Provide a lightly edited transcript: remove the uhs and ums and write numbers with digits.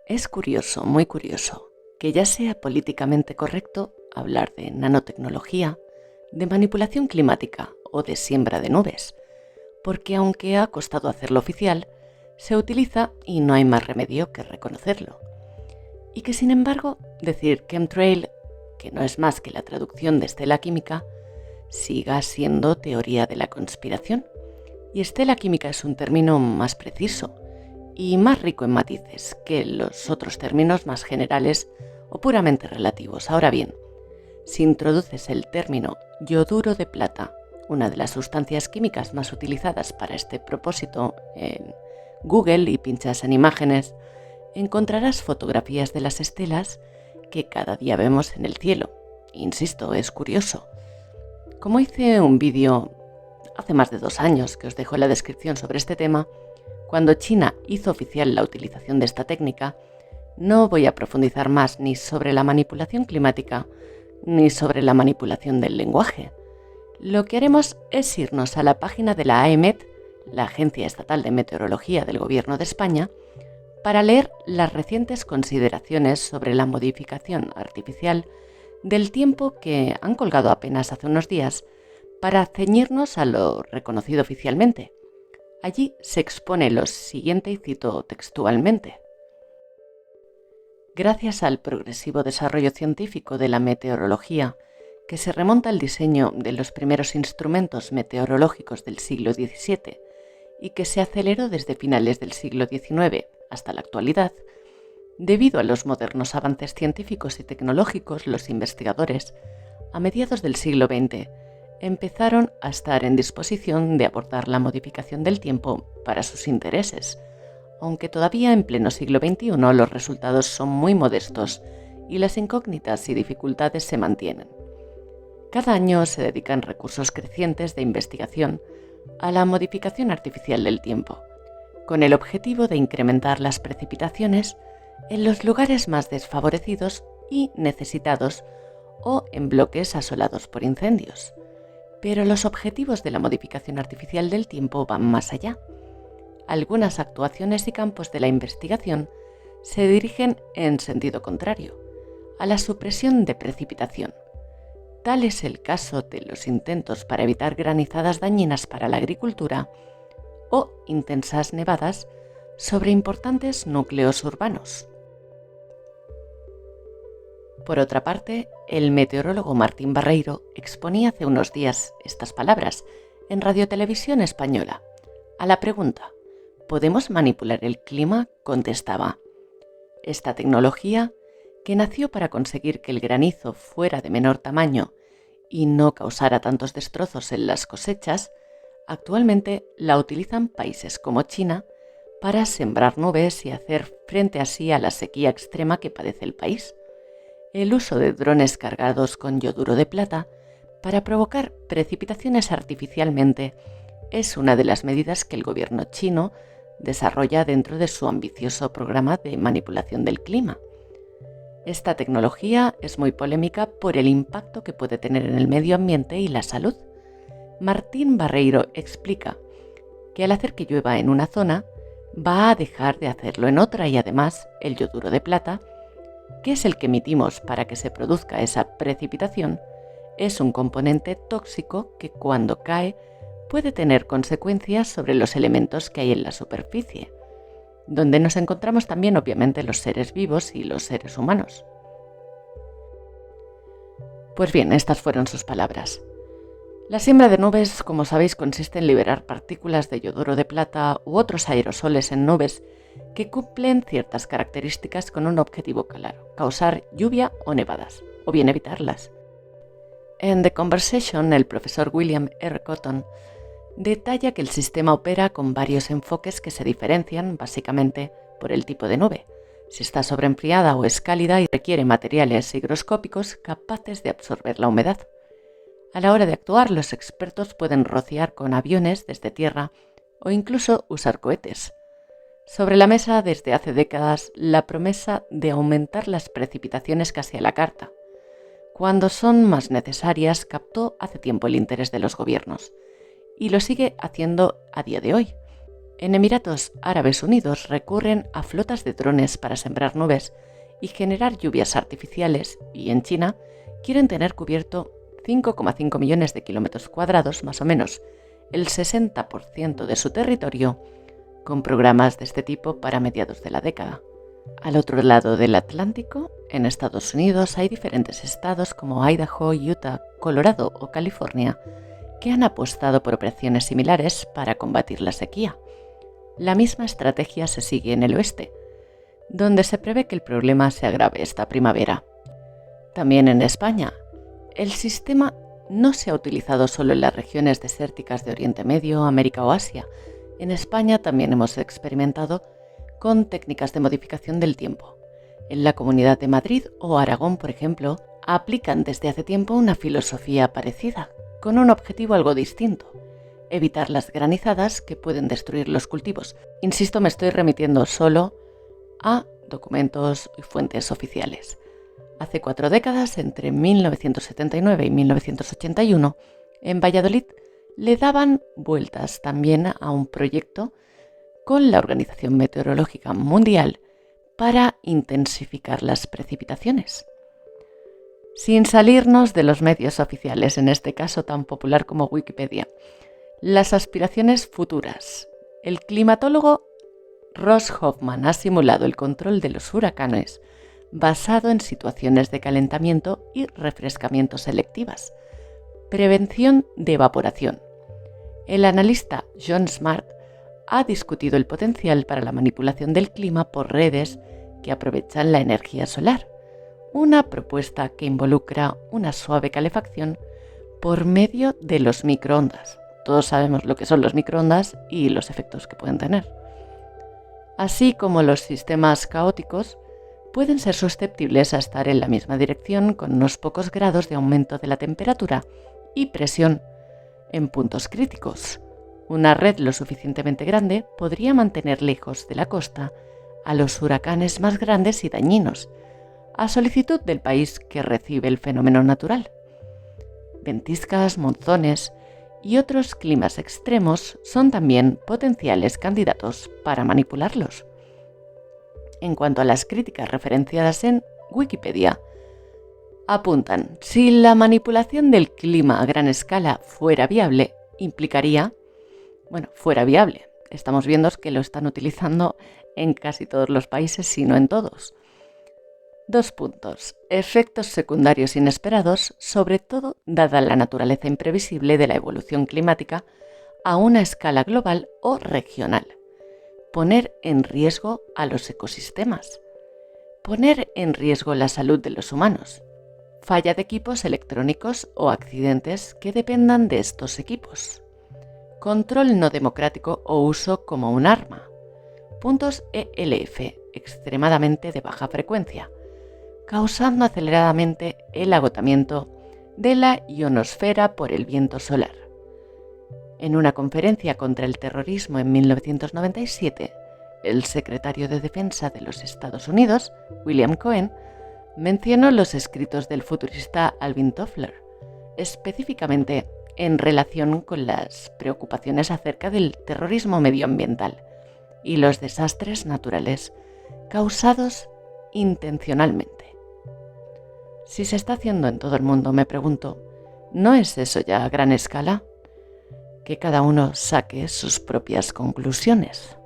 Es curioso, muy curioso, que ya sea políticamente correcto hablar de nanotecnología, de manipulación climática o de siembra de nubes, porque aunque ha costado hacerlo oficial, se utiliza y no hay más remedio que reconocerlo. Y que sin embargo, decir chemtrail, que no es más que la traducción de estela química, siga siendo teoría de la conspiración. Y estela química es un término más preciso y más rico en matices que los otros términos más generales o puramente relativos. Ahora bien, si introduces el término yoduro de plata, una de las sustancias químicas más utilizadas para este propósito, en Google y pinchas en imágenes, encontrarás fotografías de las estelas que cada día vemos en el cielo. Insisto, es curioso. Como hice un vídeo hace más de 2 años que os dejo en la descripción sobre este tema, cuando China hizo oficial la utilización de esta técnica, no voy a profundizar más ni sobre la manipulación climática ni sobre la manipulación del lenguaje. Lo que haremos es irnos a la página de la AEMET, la Agencia Estatal de Meteorología del Gobierno de España, para leer las recientes consideraciones sobre la modificación artificial del tiempo que han colgado apenas hace unos días para ceñirnos a lo reconocido oficialmente. Allí se expone lo siguiente y cito textualmente. Gracias al progresivo desarrollo científico de la meteorología, que se remonta al diseño de los primeros instrumentos meteorológicos del siglo XVII y que se aceleró desde finales del siglo XIX hasta la actualidad, debido a los modernos avances científicos y tecnológicos, los investigadores, a mediados del siglo XX, empezaron a estar en disposición de abordar la modificación del tiempo para sus intereses, aunque todavía en pleno siglo XXI los resultados son muy modestos y las incógnitas y dificultades se mantienen. Cada año se dedican recursos crecientes de investigación a la modificación artificial del tiempo, con el objetivo de incrementar las precipitaciones en los lugares más desfavorecidos y necesitados o en bloques asolados por incendios. Pero los objetivos de la modificación artificial del tiempo van más allá. Algunas actuaciones y campos de la investigación se dirigen en sentido contrario, a la supresión de precipitación. Tal es el caso de los intentos para evitar granizadas dañinas para la agricultura o intensas nevadas sobre importantes núcleos urbanos. Por otra parte, el meteorólogo Martín Barreiro exponía hace unos días estas palabras en Radiotelevisión Española. A la pregunta, ¿podemos manipular el clima?, contestaba: esta tecnología, que nació para conseguir que el granizo fuera de menor tamaño y no causara tantos destrozos en las cosechas, actualmente la utilizan países como China para sembrar nubes y hacer frente así a la sequía extrema que padece el país. El uso de drones cargados con yoduro de plata para provocar precipitaciones artificialmente es una de las medidas que el gobierno chino desarrolla dentro de su ambicioso programa de manipulación del clima. Esta tecnología es muy polémica por el impacto que puede tener en el medio ambiente y la salud. Martín Barreiro explica que al hacer que llueva en una zona, va a dejar de hacerlo en otra y además el yoduro de plata, que es el que emitimos para que se produzca esa precipitación, es un componente tóxico que cuando cae puede tener consecuencias sobre los elementos que hay en la superficie, donde nos encontramos también obviamente los seres vivos y los seres humanos. Pues bien, estas fueron sus palabras. La siembra de nubes, como sabéis, consiste en liberar partículas de yoduro de plata u otros aerosoles en nubes que cumplen ciertas características con un objetivo claro: causar lluvia o nevadas, o bien evitarlas. En The Conversation, el profesor William R. Cotton detalla que el sistema opera con varios enfoques que se diferencian básicamente por el tipo de nube, si está sobreenfriada o es cálida, y requiere materiales higroscópicos capaces de absorber la humedad. A la hora de actuar, los expertos pueden rociar con aviones desde tierra o incluso usar cohetes. Sobre la mesa desde hace décadas la promesa de aumentar las precipitaciones casi a la carta. Cuando son más necesarias, captó hace tiempo el interés de los gobiernos y lo sigue haciendo a día de hoy. En Emiratos Árabes Unidos recurren a flotas de drones para sembrar nubes y generar lluvias artificiales, y en China quieren tener cubierto 5,5 millones de kilómetros cuadrados, más o menos el 60% de su territorio, con programas de este tipo para mediados de la década. Al otro lado del Atlántico, en Estados Unidos, hay diferentes estados como Idaho, Utah, Colorado o California que han apostado por operaciones similares para combatir la sequía. La misma estrategia se sigue en el oeste, donde se prevé que el problema se agrave esta primavera. También en España, el sistema no se ha utilizado solo en las regiones desérticas de Oriente Medio, América o Asia. En España también hemos experimentado con técnicas de modificación del tiempo. En la Comunidad de Madrid o Aragón, por ejemplo, aplican desde hace tiempo una filosofía parecida, con un objetivo algo distinto: evitar las granizadas que pueden destruir los cultivos. Insisto, me estoy remitiendo solo a documentos y fuentes oficiales. Hace 4 décadas, entre 1979 y 1981, en Valladolid le daban vueltas también a un proyecto con la Organización Meteorológica Mundial para intensificar las precipitaciones. Sin salirnos de los medios oficiales, en este caso tan popular como Wikipedia, las aspiraciones futuras. El climatólogo Ross Hoffman ha simulado el control de los huracanes basado en situaciones de calentamiento y refrescamiento selectivas, prevención de evaporación. El analista John Smart ha discutido el potencial para la manipulación del clima por redes que aprovechan la energía solar, una propuesta que involucra una suave calefacción por medio de los microondas. Todos sabemos lo que son los microondas y los efectos que pueden tener. Así como los sistemas caóticos pueden ser susceptibles a estar en la misma dirección con unos pocos grados de aumento de la temperatura y presión en puntos críticos. Una red lo suficientemente grande podría mantener lejos de la costa a los huracanes más grandes y dañinos, a solicitud del país que recibe el fenómeno natural. Ventiscas, monzones y otros climas extremos son también potenciales candidatos para manipularlos. En cuanto a las críticas referenciadas en Wikipedia, apuntan: si la manipulación del clima a gran escala fuera viable, fuera viable. Estamos viendo que lo están utilizando en casi todos los países, si no en todos. 2 puntos. Efectos secundarios inesperados, sobre todo dada la naturaleza imprevisible de la evolución climática a una escala global o regional. Poner en riesgo a los ecosistemas. Poner en riesgo la salud de los humanos. Falla de equipos electrónicos o accidentes que dependan de estos equipos. Control no democrático o uso como un arma. Puntos ELF, extremadamente de baja frecuencia, causando aceleradamente el agotamiento de la ionosfera por el viento solar. En una conferencia contra el terrorismo en 1997, el secretario de Defensa de los Estados Unidos, William Cohen, mencionó los escritos del futurista Alvin Toffler, específicamente en relación con las preocupaciones acerca del terrorismo medioambiental y los desastres naturales causados intencionalmente. Si se está haciendo en todo el mundo, me pregunto, ¿no es eso ya a gran escala? Que cada uno saque sus propias conclusiones.